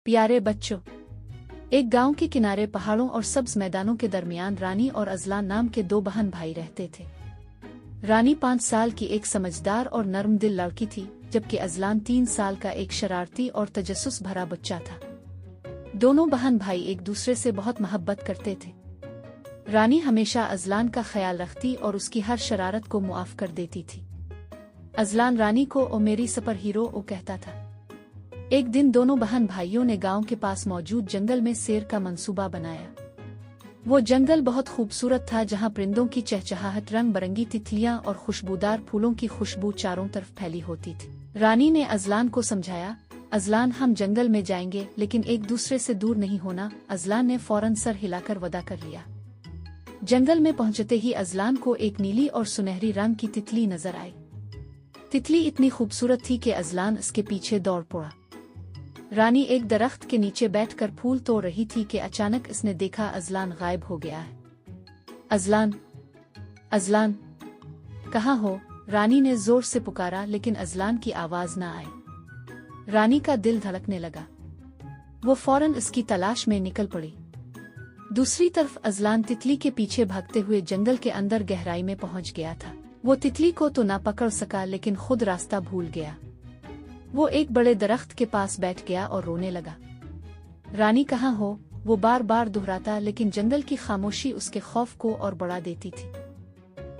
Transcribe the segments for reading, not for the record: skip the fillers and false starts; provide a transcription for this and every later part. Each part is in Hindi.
प्यारे बच्चों, एक गांव के किनारे पहाड़ों और सब्ज मैदानों के दरमियान रानी और अजलान नाम के दो बहन भाई रहते थे। रानी 5 साल की एक समझदार और नर्म दिल लड़की थी, जबकि अजलान 3 साल का एक शरारती और तजस्सुस भरा बच्चा था। दोनों बहन भाई एक दूसरे से बहुत मोहब्बत करते थे। रानी हमेशा अजलान का ख्याल रखती और उसकी हर शरारत को मुआफ कर देती थी। अजलान रानी को "ओ मेरी सुपर हीरो" ओ कहता था। एक दिन दोनों बहन भाइयों ने गांव के पास मौजूद जंगल में सैर का मंसूबा बनाया। वो जंगल बहुत खूबसूरत था, जहां परिंदों की चहचहाहट, रंग बरंगी तितलियां और खुशबूदार फूलों की खुशबू चारों तरफ फैली होती थी। रानी ने अजलान को समझाया, "अजलान, हम जंगल में जाएंगे, लेकिन एक दूसरे से दूर नहीं होना।" अजलान ने फौरन सर हिलाकर वादा कर लिया। जंगल में पहुंचते ही अजलान को एक नीली और सुनहरी रंग की तितली नजर आई। तितली इतनी खूबसूरत थी कि अजलान इसके पीछे दौड़ पड़ा। रानी एक दरख्त के नीचे बैठकर फूल तोड़ रही थी कि अचानक इसने देखा अजलान गायब हो गया है। "अजलान, अजलान, कहाँ हो?" रानी ने जोर से पुकारा, लेकिन अजलान की आवाज न आई। रानी का दिल धड़कने लगा। वो फौरन इसकी तलाश में निकल पड़ी। दूसरी तरफ अजलान तितली के पीछे भागते हुए जंगल के अंदर गहराई में पहुंच गया था। वो तितली को तो ना पकड़ सका, लेकिन खुद रास्ता भूल गया। वो एक बड़े दरख्त के पास बैठ गया और रोने लगा। "रानी, कहाँ हो?" वो बार बार दोहराता, लेकिन जंगल की खामोशी उसके खौफ को और बढ़ा देती थी।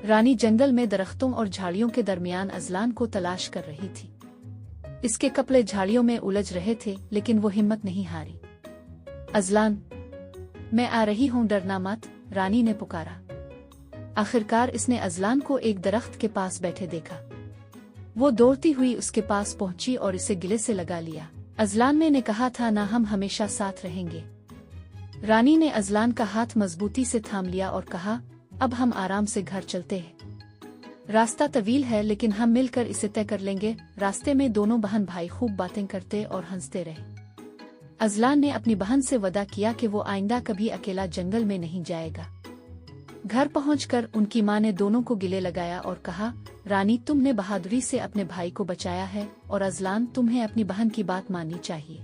रानी जंगल में दरख्तों और झाड़ियों के दरमियान अजलान को तलाश कर रही थी। इसके कपड़े झाड़ियों में उलझ रहे थे, लेकिन वो हिम्मत नहीं हारी। "अजलान, मैं आ रही हूँ, डरना मत," रानी ने पुकारा। आखिरकार इसने अजलान को एक दरख्त के पास बैठे देखा। वो दौड़ती हुई उसके पास पहुंची और इसे गले से लगा लिया। "अजलान, मैंने कहा था ना, हम हमेशा साथ रहेंगे।" रानी ने अजलान का हाथ मजबूती से थाम लिया और कहा, "अब हम आराम से घर चलते हैं। रास्ता तवील है, लेकिन हम मिलकर इसे तय कर लेंगे।" रास्ते में दोनों बहन भाई खूब बातें करते और हंसते रहे। अजलान ने अपनी बहन से वादा किया कि वो आइंदा कभी अकेला जंगल में नहीं जाएगा। घर पहुंचकर उनकी मां ने दोनों को गिले लगाया और कहा, "रानी, तुमने बहादुरी से अपने भाई को बचाया है, और अजलान, तुम्हें अपनी बहन की बात माननी चाहिए।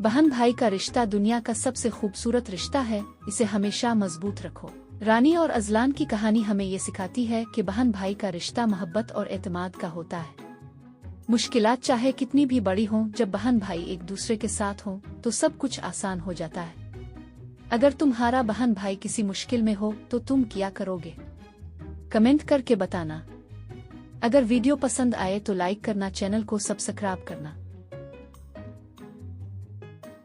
बहन भाई का रिश्ता दुनिया का सबसे खूबसूरत रिश्ता है, इसे हमेशा मजबूत रखो।" रानी और अजलान की कहानी हमें ये सिखाती है कि बहन भाई का रिश्ता मोहब्बत और एतमाद का होता है। मुश्किलात चाहे कितनी भी बड़ी हों, जब बहन भाई एक दूसरे के साथ हों तो सब कुछ आसान हो जाता है। अगर तुम्हारा बहन भाई किसी मुश्किल में हो तो तुम क्या करोगे? कमेंट करके बताना। अगर वीडियो पसंद आए तो लाइक करना, चैनल को सब्सक्राइब करना।